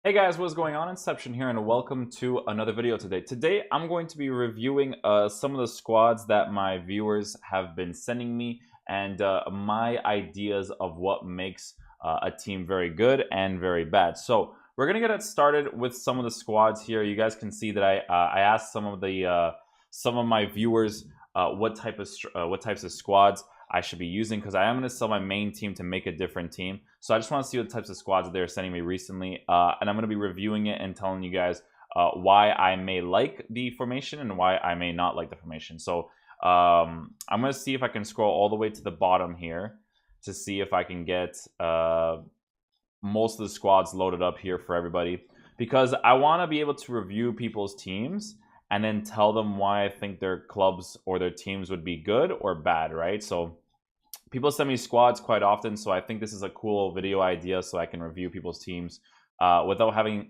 Hey guys, what's going on? Inception here, and welcome to another video today. Today, I'm going to be reviewing some of the squads that my viewers have been sending me and my ideas of what makes a team very good and very bad. So we're gonna get it started with some of the squads here. You guys can see that I asked some of my viewers what types of squads I should be using, because I am going to sell my main team to make a different team. So I just want to see what types of squads they're sending me recently, and I'm going to be reviewing it and telling you guys why I may like the formation and why I may not like the formation. So I'm going to see if I can scroll all the way to the bottom here to see if I can get most of the squads loaded up here for everybody, because I want to be able to review people's teams and then tell them why I think their clubs or their teams would be good or bad, right? So people send me squads quite often, so I think this is a cool video idea so I can review people's teams without having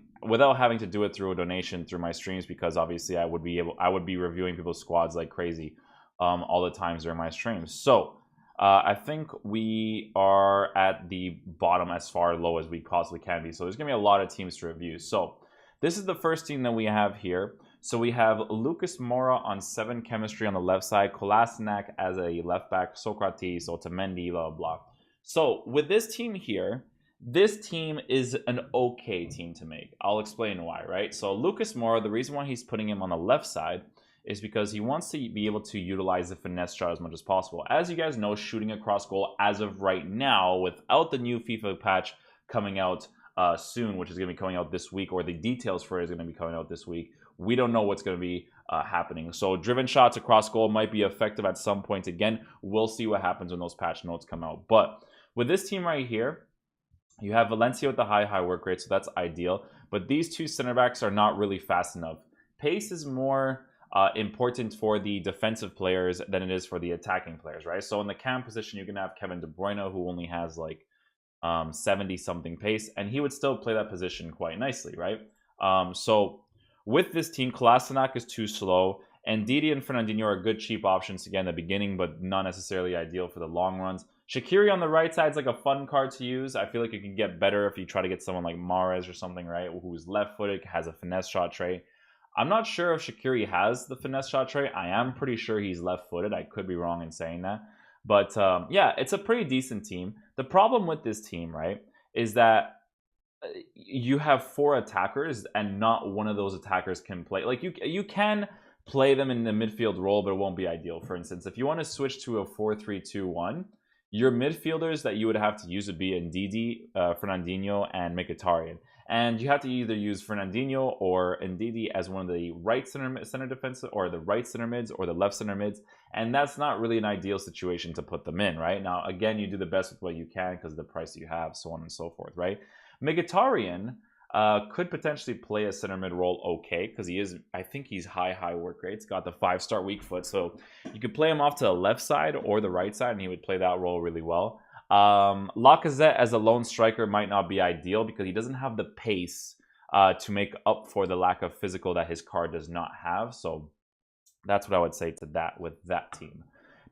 to do it through a donation through my streams, because obviously I would be reviewing people's squads like crazy all the times during my streams. So I think we are at the bottom as far low as we possibly can be. So there's gonna be a lot of teams to review. So this is the first team that we have here. So we have Lucas Moura on 7 chemistry on the left side, Kolasinac as a left back, Socrates, Otamendi, blah, blah, blah. So with this team here, this team is an okay team to make. I'll explain why, right? So Lucas Moura, the reason why he's putting him on the left side is because he wants to be able to utilize the finesse shot as much as possible. As you guys know, shooting across goal as of right now, without the new FIFA patch coming out soon, which is going to be coming out this week, or the details for it is going to be coming out this week, we don't know what's going to be happening. So driven shots across goal might be effective at some point. Again, we'll see what happens when those patch notes come out. But with this team right here, you have Valencia with the high work rate, so that's ideal. But these two center backs are not really fast enough. Pace is more important for the defensive players than it is for the attacking players, right? So in the cam position, you can have Kevin De Bruyne, who only has like 70-something pace, and he would still play that position quite nicely, right? So with this team, Kolasinac is too slow, and Didi and Fernandinho are good cheap options again at the beginning, but not necessarily ideal for the long runs. Shaqiri on the right side is like a fun card to use. I feel like it can get better if you try to get someone like Mahrez or something, right, who's left-footed, has a finesse shot trait. I'm not sure if Shaqiri has the finesse shot trait. I am pretty sure he's left-footed. I could be wrong in saying that. But yeah, it's a pretty decent team. The problem with this team, right, is that you have 4 attackers and not one of those attackers can play. Like you can play them in the midfield role, but it won't be ideal. For instance, if you want to switch to a 4-3-2-1, your midfielders that you would have to use would be Ndidi, Fernandinho, and Mkhitaryan. And you have to either use Fernandinho or Ndidi as one of the right center defensive, or the right center mids, or the left center mids, and that's not really an ideal situation to put them in, right? Now, again, you do the best with what you can because of the price you have, so on and so forth, right? Mkhitaryan could potentially play a center mid role okay, because I think he's high work rates, got the 5-star weak foot, so you could play him off to the left side or the right side and he would play that role really well. Lacazette as a lone striker might not be ideal because he doesn't have the pace to make up for the lack of physical that his card does not have, so that's what I would say to that with that team.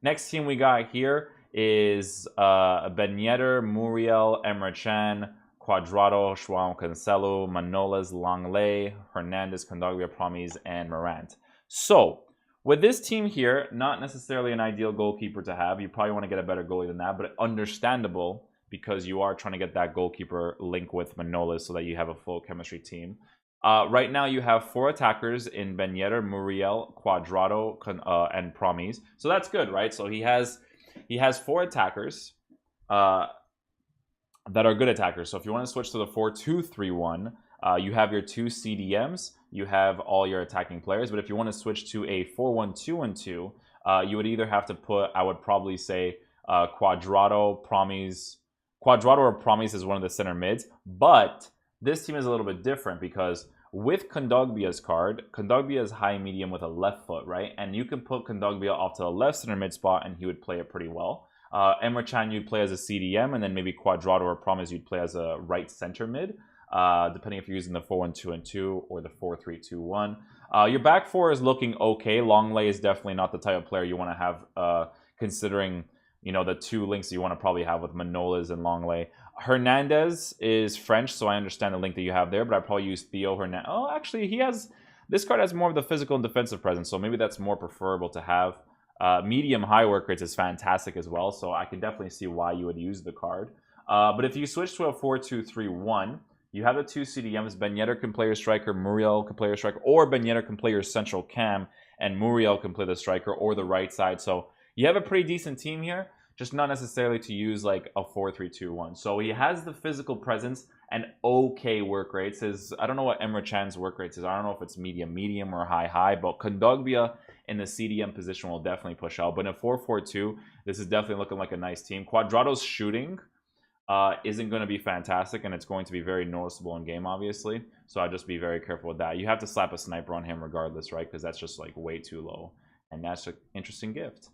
Next team we got here is Ben Yedder, Muriel, Emre Can, Cuadrado, João Cancelo, Manolas, Langley, Hernandez, Kondogbia, Promes, and Morant. So with this team here, not necessarily an ideal goalkeeper to have. You probably want to get a better goalie than that, but understandable because you are trying to get that goalkeeper link with Manolas so that you have a full chemistry team. Right now you have 4 attackers in Ben Yedder, Muriel, Cuadrado, and Promes. So that's good, right? So he has 4 attackers that are good attackers. So if you want to switch to the 4-2-3-1, you have your 2 CDMs, you have all your attacking players. But if you want to switch to a 4-1-2-1-2, you would either have to put, I would probably say, Cuadrado or Promes is one of the center mids. But this team is a little bit different because with Kondogbia's card, Kondogbia is high medium with a left foot, right? And you can put Kondogbia off to the left center mid spot and he would play it pretty well. Emre Can you'd play as a CDM, and then maybe Cuadrado or Promes you'd play as a right center mid, depending if you're using the 4-1-2-2 or the 4-3-2-1. Your back 4 is looking okay. Langley is definitely not the type of player you want to have considering you know, the two links you want to probably have with Manolas and Longley. Hernandez is French, so I understand the link that you have there, but I'd probably use Theo Hernandez. Oh, actually, this card has more of the physical and defensive presence, so maybe that's more preferable to have. Medium high work rates is fantastic as well, so I can definitely see why you would use the card. But if you switch to a 4-2-3-1, you have the two CDMs. Ben Yedder can play your striker, Muriel can play your striker, or Ben Yedder can play your central cam, and Muriel can play the striker or the right side. So you have a pretty decent team here, just not necessarily to use like a 4-3-2-1. So he has the physical presence and okay work rates. I don't know what Emre Can's work rates is. I don't know if it's medium or high, but Kondogbia in the CDM position will definitely push out. But in a 4-4-2, this is definitely looking like a nice team. Cuadrado's shooting isn't going to be fantastic, and it's going to be very noticeable in game, obviously. So I'll just be very careful with that. You have to slap a sniper on him regardless, right? Because that's just like way too low, and that's an interesting gift.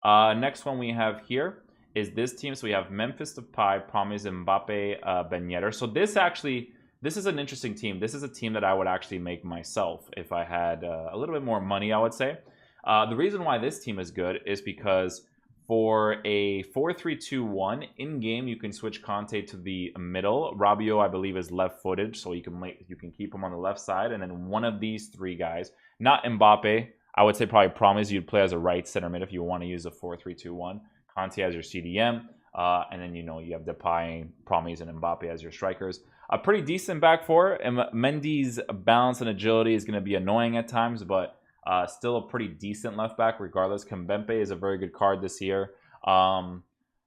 Next one we have here is this team. So we have Memphis Depay, Promise, Mbappe, Ben Yedder. So this is an interesting team. This is a team that I would actually make myself if I had a little bit more money, I would say. The reason why this team is good is because for a 4-3-2-1 in game, you can switch Conte to the middle. Rabiot, I believe, is left-footed, so you can keep him on the left side, and then one of these three guys, not Mbappe. I would say probably Promise you'd play as a right center mid if you want to use a 4-3-2-1. Conte as your CDM, and then you have Depay, Promise, and Mbappe as your strikers. A pretty decent back four. Mendy's balance and agility is going to be annoying at times, but still a pretty decent left back regardless. Kimpembe is a very good card this year.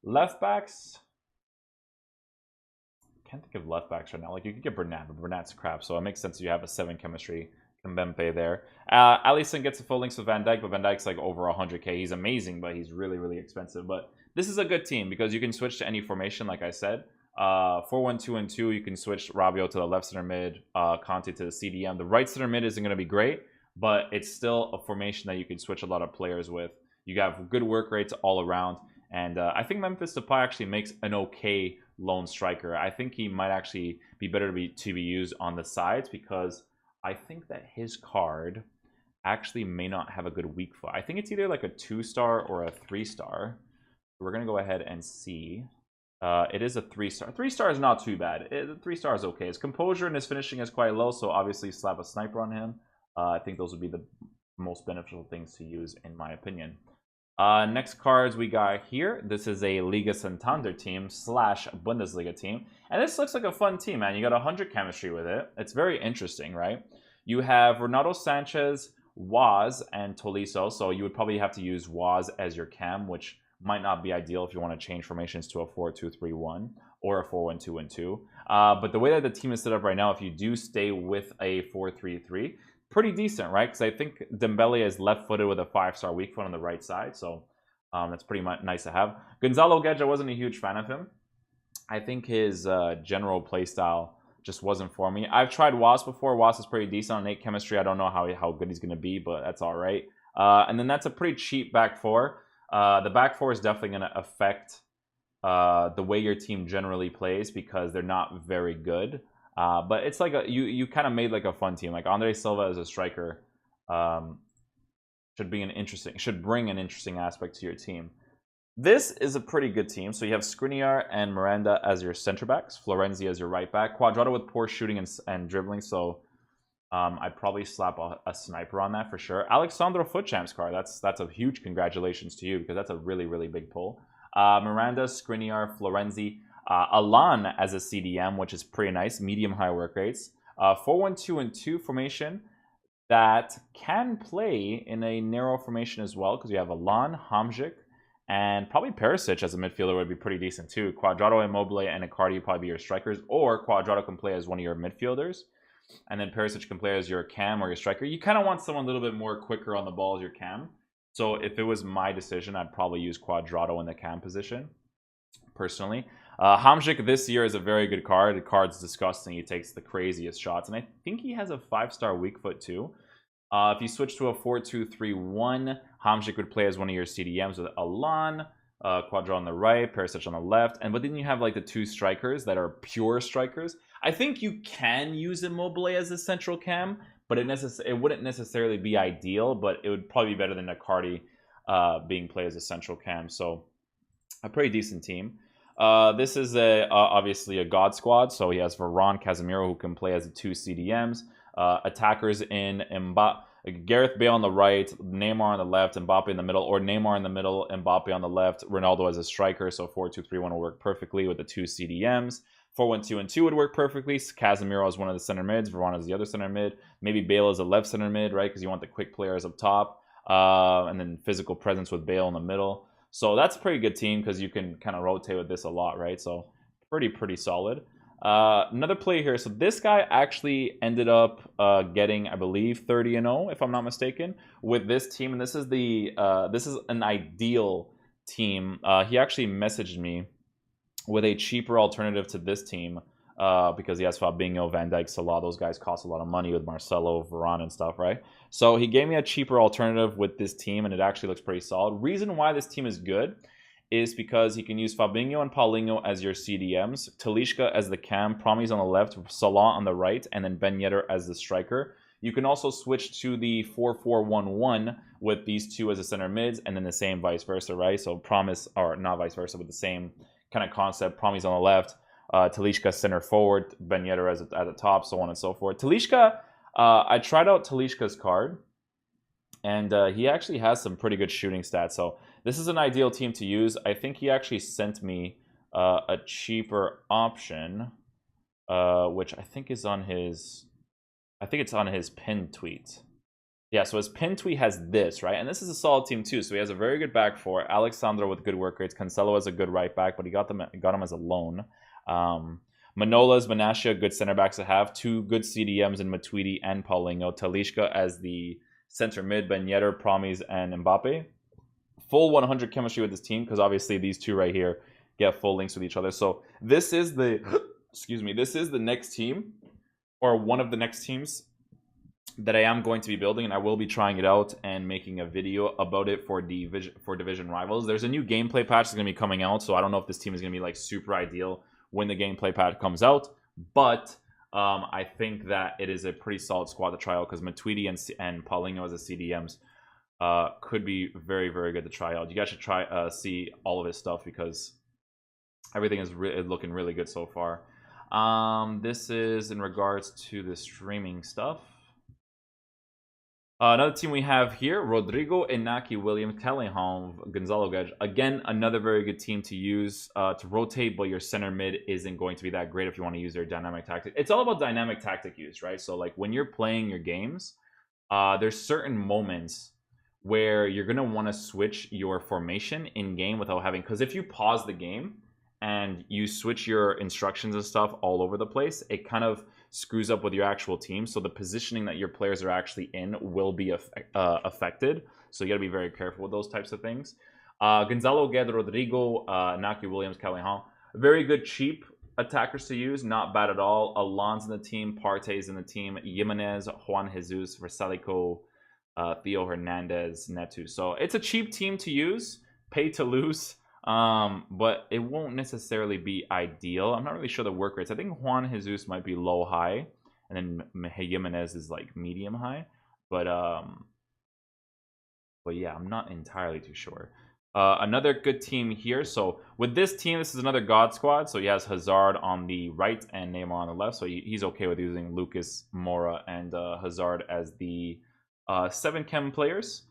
Left backs, can't think of left backs right now. Like you could get Bernat, but Bernat's crap, so it makes sense you have a 7 chemistry Kimpembe there. Alisson gets a full links with Van Dijk, but Van Dijk's like over 100k. He's amazing, but he's really expensive. But this is a good team because you can switch to any formation, like I said. 4-1-2-2, you can switch Rabiot to the left center mid, Conte to the CDM. The right center mid isn't going to be great, but it's still a formation that you can switch a lot of players with. You have good work rates all around, and I think Memphis Depay actually makes an okay lone striker. I think he might actually be better to be used on the sides because I think that his card actually may not have a good weak foot. I think it's either like a 2-star or a 3-star. We're going to go ahead and see. It is a 3-star. 3-star is not too bad. 3-star is okay. His composure and his finishing is quite low, so obviously slap a sniper on him. I think those would be the most beneficial things to use, in my opinion. Next cards we got here. This is a Liga Santander team / Bundesliga team. And this looks like a fun team, man. You got 100 chemistry with it. It's very interesting, right? You have Renato Sanchez, Waz, and Tolisso. So you would probably have to use Waz as your cam, which might not be ideal if you want to change formations to a 4-2-3-1 or a 4-1-2-1-2. But the way that the team is set up right now, if you do stay with a 4-3-3, pretty decent, right? Because I think Dembele is left-footed with a 5-star weak foot on the right side, so that's pretty much nice to have. Gonzalo Guedes, I wasn't a huge fan of him. I think his general playstyle just wasn't for me. I've tried Was before. Was is pretty decent on 8 chemistry. I don't know how good he's going to be, but that's all right. And then that's a pretty cheap back four. The back four is definitely going to affect the way your team generally plays because they're not very good. But it's like you kind of made like a fun team. Like Andre Silva as a striker should bring an interesting aspect to your team. This is a pretty good team. So you have Skriniar and Miranda as your center backs, Florenzi as your right back, Cuadrado with poor shooting and dribbling. So I'd probably slap a sniper on that for sure. Alexandro Footchamp's card. That's a huge congratulations to you because that's a really big pull. Miranda, Skriniar, Florenzi. Alan as a CDM, which is pretty nice, medium-high work rates. 4-1-2-2 formation that can play in a narrow formation as well because you have Alan, Hamzik, and probably Perisic as a midfielder would be pretty decent too. Cuadrado, Immobile, and Icardi would probably be your strikers, or Cuadrado can play as one of your midfielders, and then Perisic can play as your cam or your striker. You kind of want someone a little bit more quicker on the ball as your cam. So if it was my decision, I'd probably use Cuadrado in the cam position, personally. Hamzik this year is a very good card. The card's disgusting. He takes the craziest shots. And I think he has a 5-star weak foot too. If you switch to a 4-2-3-1, Hamzik would play as one of your CDMs with Alan, Cuadrado on the right, Perisic on the left. But then you have like the 2 strikers that are pure strikers. I think you can use Immobile as a central cam, but it wouldn't necessarily be ideal, but it would probably be better than Icardi being played as a central cam. So a pretty decent team. This is obviously a god squad, so he has Varane, Casemiro, who can play as the two CDMs. Attackers in Gareth Bale on the right, Neymar on the left, Mbappe in the middle, or Neymar in the middle, Mbappe on the left, Ronaldo as a striker. So 4-2-3-1 will work perfectly with the two CDMs. 4-1-2-2 would work perfectly. Casemiro is one of the center mids, Varane is the other center mid. Maybe Bale is a left center mid, right? Because you want the quick players up top, and then physical presence with Bale in the middle. So that's a pretty good team because you can kind of rotate with this a lot, right? So pretty solid. Another play here. So this guy actually ended up getting, I believe, 30-0, if I'm not mistaken, with this team. And this is an ideal team. He actually messaged me with a cheaper alternative to this team because he has Fabinho, Van Dijk, Salah. Those guys cost a lot of money with Marcelo, Varane, and stuff, right? So he gave me a cheaper alternative with this team, and it actually looks pretty solid. Reason why this team is good is because he can use Fabinho and Paulinho as your CDMs, Talisca as the cam, Promes on the left, Salah on the right, and then Ben Yedder as the striker. You can also switch to the 4-4-1-1 with these two as the center mids, and then the same vice versa, right? So Promes, or not vice versa, but the same kind of concept. Promes on the left, Talisca center forward, Ben Yedder at the top, so on and so forth. Talisca, I tried out Talisca's card, and he actually has some pretty good shooting stats. So this is an ideal team to use. I think he actually sent me a cheaper option, which I think is on his, I think it's on his pinned tweet. Yeah, so his pinned tweet has this, right? And this is a solid team too. So he has a very good back four. Alexandro with good work rates. Cancelo has a good right back, but he got him as a loan. Manolas, Menasha, good center backs to have. Two good CDMs in Matuidi and Paulinho. Talisca as the center mid, Ben Yedder, Promes, and Mbappe. Full 100 chemistry with this team because obviously these two right here get full links with each other. So this is the, excuse me, this is the next team, or one of the next teams that I am going to be building, and I will be trying it out and making a video about it for division rivals. There's a new gameplay patch that's going to be coming out, so I don't know if this team is going to be like super ideal when the gameplay patch comes out, but I think that it is a pretty solid squad to try out because Matuidi and Paulinho as the CDMs could be very good to try out. You guys should try see all of his stuff because everything is looking really good so far. This is in regards to the streaming stuff. Another team we have here, Rodrigo, Inaki, William, Callahan, Gonzalo Gage. Again, another very good team to use to rotate, but your center mid isn't going to be that great if you want to use their dynamic tactic. It's all about dynamic tactic use, right? So like when you're playing your games, there's certain moments where you're going to want to switch your formation in game without having, because if you pause the game and you switch your instructions and stuff all over the place, it kind of screws up with your actual team. So the positioning that your players are actually in will be affected. So you got to be very careful with those types of things. Gonzalo, Guedes, Rodrigo, Naki, Williams, Callahan. Very good, cheap attackers to use. Not bad at all. Alon's in the team. Partey's in the team. Jimenez, Juan Jesus, Versalico, Theo Hernandez, Netu. So it's a cheap team to use. Pay to lose. But it won't necessarily be ideal. I'm not really sure the work rates. I think Juan Jesus might be low high, and then Jimenez is like medium high. But yeah, I'm not entirely too sure. Another good team here. So with this team, this is another God squad. So he has Hazard on the right and Neymar on the left. So he's okay with using Lucas, Moura, and Hazard as the 7 chem players.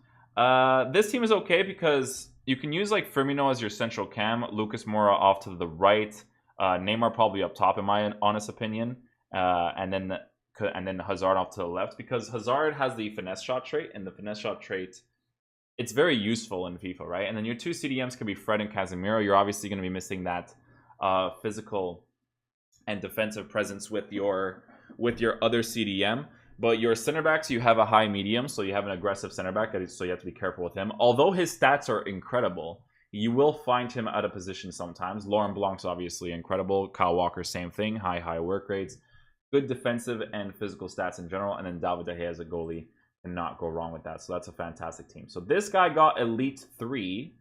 This team is okay because you can use like Firmino as your central cam, Lucas Moura off to the right, Neymar probably up top in my honest opinion, and then Hazard off to the left because Hazard has the finesse shot trait, and the finesse shot trait, it's very useful in FIFA, right? And then your 2 CDMs can be Fred and Casemiro. You're obviously going to be missing that physical and defensive presence with your other CDM. But your center backs, you have a high medium, so you have an aggressive center back, so you have to be careful with him. Although his stats are incredible, you will find him out of position sometimes. Laurent Blanc's obviously incredible. Kyle Walker, same thing. High work rates. Good defensive and physical stats in general. And then David De Gea as a goalie. Cannot go wrong with that. So that's a fantastic team. So this guy got Elite 3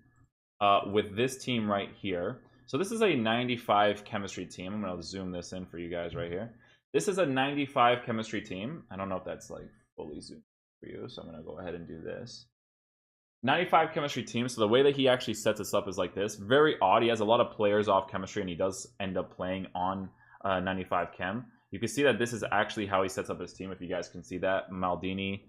with this team right here. So this is a 95 chemistry team. I'm going to zoom this in for you guys right here. This is a 95 chemistry team. I don't know if that's like fully zoomed for you, so I'm going to go ahead and do this. 95 chemistry team. So the way that he actually sets us up is like this. Very odd. He has a lot of players off chemistry, and he does end up playing on 95 chem. You can see that this is actually how he sets up his team. If you guys can see that, Maldini,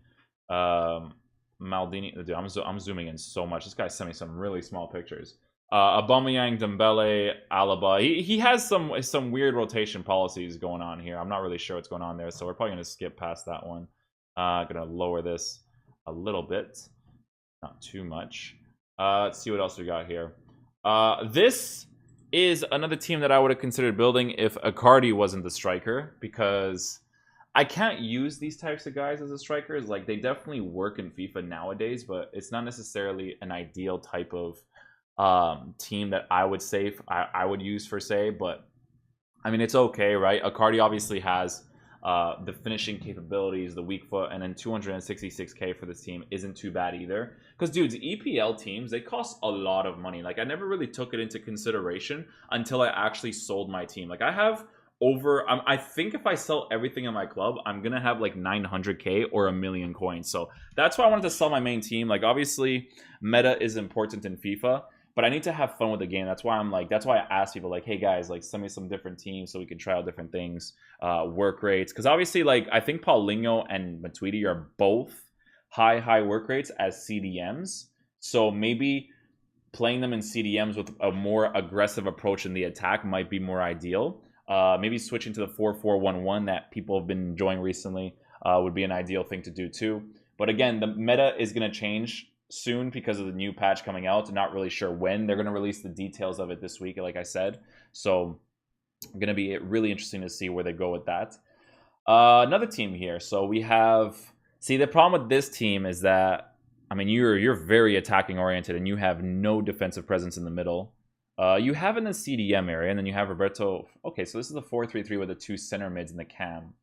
Dude, I'm zooming in so much. This guy sent me some really small pictures. Aubameyang, Dembele, Alaba. He has some weird rotation policies going on here. I'm not really sure what's going on there, so we're probably gonna skip past that one. Gonna lower this a little bit, not too much. Let's see what else we got here. This is another team that I would have considered building if Icardi wasn't the striker, because I can't use these types of guys as a strikers. Like, they definitely work in FIFA nowadays, but it's not necessarily an ideal type of team that I would say I would use for say. But I mean, it's okay, right? Icardi obviously has the finishing capabilities, the weak foot, and then 266k for this team isn't too bad either. Because, dudes, EPL teams, they cost a lot of money. Like, I never really took it into consideration until I actually sold my team. Like, I have over, I think if I sell everything in my club, I'm gonna have like 900k or a million coins. So that's why I wanted to sell my main team. Like, obviously meta is important in FIFA, but I need to have fun with the game. That's why I ask people, like, hey guys, like, send me some different teams so we can try out different things, work rates. Because obviously, like, I think Paulinho and Matuidi are both high work rates as CDMs. So maybe playing them in CDMs with a more aggressive approach in the attack might be more ideal. Maybe switching to the 4-4-1-1 that people have been enjoying recently would be an ideal thing to do too. But again, the meta is going to change soon because of the new patch coming out. Not really sure when. They're going to release the details of it this week, like I said. So going to be really interesting to see where they go with that. Another team here. So we have... See, the problem with this team is that, I mean, you're very attacking oriented and you have no defensive presence in the middle. You have in the CDM area, and then you have Roberto. Okay, so this is the 4-3-3 with the two center mids in the cam.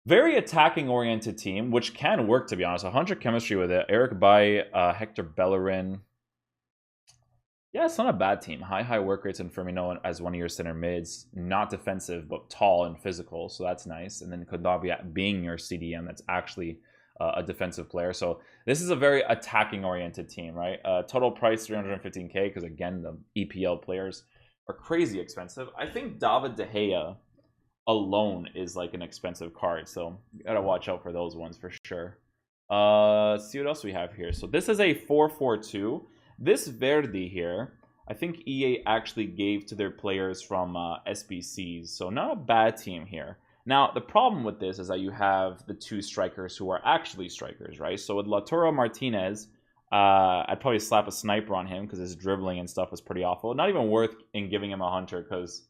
Very attacking-oriented team, which can work, to be honest. 100 chemistry with it. Eric Bailly, Hector Bellerin. Yeah, it's not a bad team. High work rates, and Firmino as one of your center mids. Not defensive, but tall and physical, so that's nice. And then Kodabia being your CDM, that's actually a defensive player. So this is a very attacking-oriented team, right? Total price 315k, because again, the EPL players are crazy expensive. I think David De Gea alone is like an expensive card, so you gotta watch out for those ones for sure. See what else we have here. So this is a 4-4-2. This Verdi here, I think EA actually gave to their players from SBCs, so not a bad team here. Now, the problem with this is that you have the two strikers who are actually strikers, right? So with Lautaro Martinez, I'd probably slap a sniper on him because his dribbling and stuff was pretty awful. Not even worth in giving him a hunter because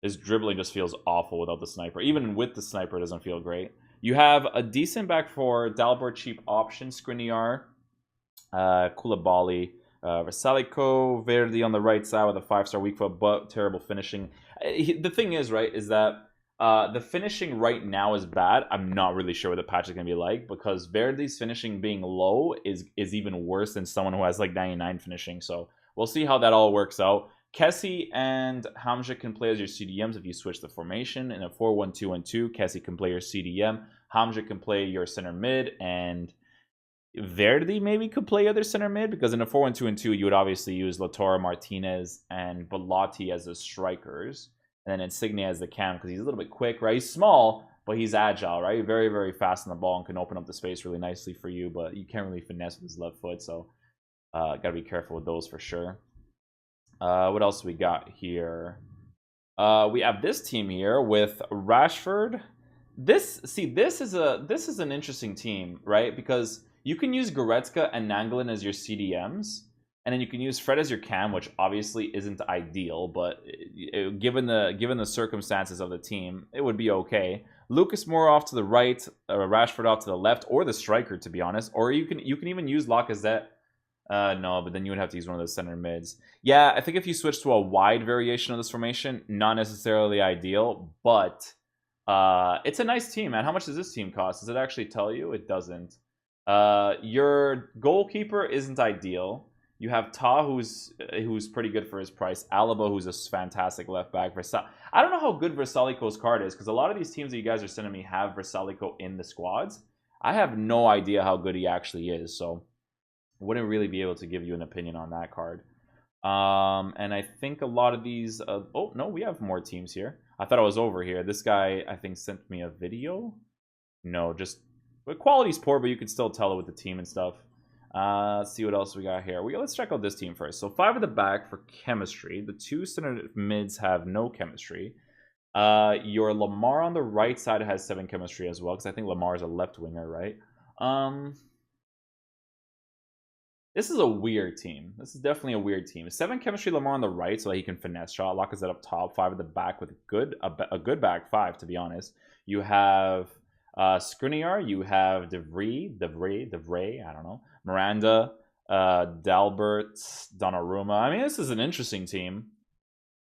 his dribbling just feels awful without the sniper. Even with the sniper, it doesn't feel great. You have a decent back four, Dalbert cheap option, Skriniar, Koulibaly, Versalico, Verdi on the right side with a 5-star weak foot, but terrible finishing. The thing is, right, is that the finishing right now is bad. I'm not really sure what the patch is going to be like, because Verdi's finishing being low is even worse than someone who has like 99 finishing. So we'll see how that all works out. Kessie and Hamza can play as your CDMs if you switch the formation. In a 4-1-2-1-2, Kessie can play your CDM. Hamza can play your center mid, and Verdi maybe could play other center mid, because in a 4-1-2-2, you would obviously use Lautaro Martinez and Bellotti as the strikers. And then Insigne as the cam, because he's a little bit quick, right? He's small, but he's agile, right? Very fast on the ball and can open up the space really nicely for you, but you can't really finesse with his left foot, so gotta be careful with those for sure. What else we got here? We have this team here with Rashford. This is an interesting team, right? Because you can use Goretzka and Nainggolan as your CDMs, and then you can use Fred as your cam, which obviously isn't ideal, but given the circumstances of the team, it would be okay. Lucas Moura off to the right, Rashford off to the left, or the striker, to be honest. Or you can even use Lacazette. No, but then you would have to use one of those center mids. Yeah, I think if you switch to a wide variation of this formation, not necessarily ideal, but it's a nice team, man. How much does this team cost? Does it actually tell you? It doesn't. Your goalkeeper isn't ideal. You have Ta, who's pretty good for his price. Alaba, who's a fantastic left back. I don't know how good Versalico's card is, because a lot of these teams that you guys are sending me have Versalico in the squads. I have no idea how good he actually is. So wouldn't really be able to give you an opinion on that card. And I think a lot of these. Oh no, we have more teams here. I thought I was over here. This guy, I think, sent me a video. No, just the quality's poor, but you can still tell it with the team and stuff. Let's see what else we got here. Let's check out this team first. So 5 at the back for chemistry. The 2 center mids have no chemistry. Your Lamar on the right side has 7 chemistry as well, because I think Lamar is a left winger, right? This is a weird team. This is definitely a weird team. 7 chemistry Lamar on the right, so that he can finesse shot. Lacazette up top. 5 at the back with a good back 5, to be honest. You have Skriniar. You have DeVrey. I don't know. Miranda. Dalbert. Donnarumma. I mean, this is an interesting team.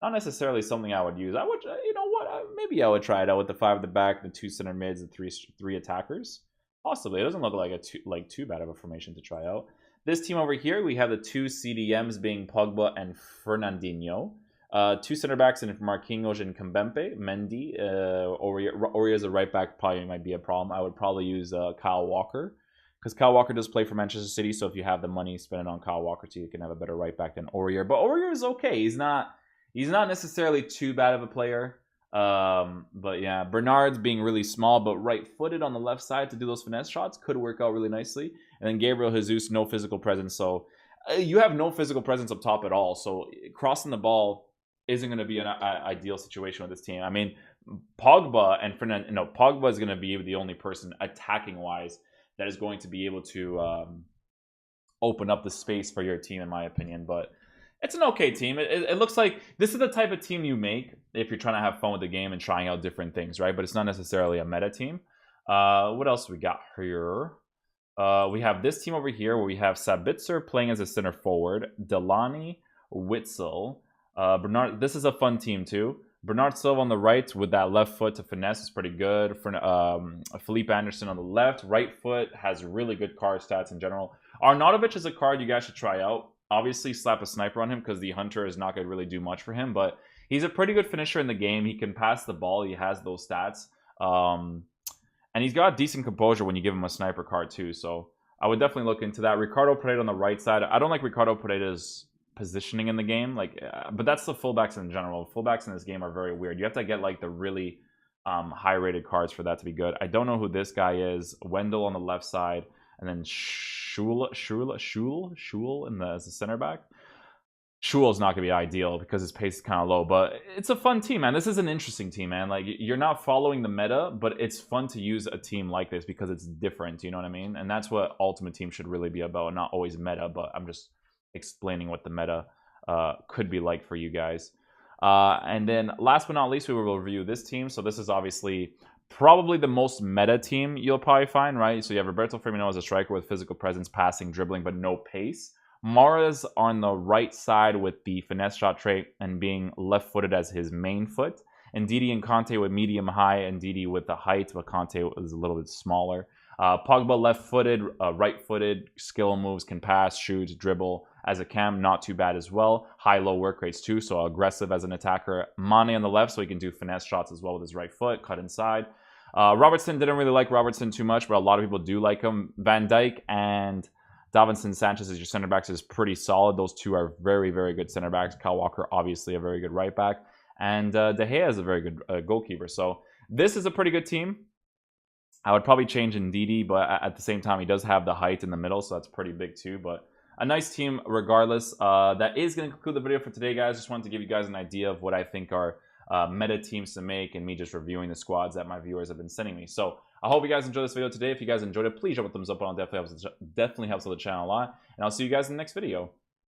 Not necessarily something I would use. I would, you know what? Maybe I would try it out with the 5 at the back, the 2 center mids, and three attackers. Possibly. It doesn't look like too bad of a formation to try out. This team over here, we have the 2 CDMs being Pogba and Fernandinho. 2 center backs in Marquinhos and Kambempe. Mendy. Aurier as a right back probably might be a problem. I would probably use Kyle Walker, because Kyle Walker does play for Manchester City, so if you have the money, spend it on Kyle Walker so you can have a better right back than Aurier. But Aurier is okay. He's not necessarily too bad of a player. But yeah, Bernard's being really small, but right-footed on the left side to do those finesse shots could work out really nicely. And then Gabriel Jesus, no physical presence. So you have no physical presence up top at all. So crossing the ball isn't going to be an ideal situation with this team. I mean, Pogba and Pogba is going to be the only person attacking-wise that is going to be able to open up the space for your team, in my opinion. But it's an okay team. It looks like this is the type of team you make if you're trying to have fun with the game and trying out different things, right? But it's not necessarily a meta team. What else we got here? We have this team over here where we have Sabitzer playing as a center forward, Delaney, Witzel, Bernard. This is a fun team too. Bernard Silva on the right with that left foot to finesse is pretty good. Felipe Anderson on the left. Right foot has really good card stats in general. Arnautovic is a card you guys should try out. Obviously, slap a sniper on him because the Hunter is not going to really do much for him. But he's a pretty good finisher in the game. He can pass the ball. He has those stats. And he's got decent composure when you give him a sniper card too. So I would definitely look into that. Ricardo Pereira on the right side. I don't like Ricardo Pereira's positioning in the game. But that's the fullbacks in general. Fullbacks in this game are very weird. You have to get like the really high-rated cards for that to be good. I don't know who this guy is. Wendell on the left side. And then Schul as the center back. Schul's not going to be ideal because his pace is kind of low, but it's a fun team, man. This is an interesting team, man. Like, you're not following the meta, but it's fun to use a team like this because it's different, you know what I mean? And that's what Ultimate Team should really be about, not always meta, but I'm just explaining what the meta could be like for you guys. And then last but not least, we will review this team. So this is obviously probably the most meta team you'll probably find, right? So you have Roberto Firmino as a striker with physical presence, passing, dribbling, but no pace. Mahrez on the right side with the finesse shot trait and being left-footed as his main foot. And Ndidi and Conte with medium high, and Ndidi with the height, but Conte is a little bit smaller. Pogba left-footed, right-footed, skill moves, can pass, shoot, dribble. As a cam, not too bad as well. High-low work rates too, so aggressive as an attacker. Mane on the left, so he can do finesse shots as well with his right foot, cut inside. Robertson, didn't really like Robertson too much, but a lot of people do like him. Van Dijk and Davinson Sanchez as your center backs is pretty solid. Those two are very, very good center backs. Kyle Walker, obviously a very good right back. And De Gea is a very good goalkeeper. So this is a pretty good team. I would probably change Ndidi, but at the same time, he does have the height in the middle, so that's pretty big too. But a nice team regardless. That is going to conclude the video for today, guys. Just wanted to give you guys an idea of what I think are meta teams to make and me just reviewing the squads that my viewers have been sending me. So I hope you guys enjoyed this video today. If you guys enjoyed it, please drop a thumbs up on it. Definitely helps with the channel a lot. And I'll see you guys in the next video.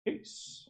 Peace.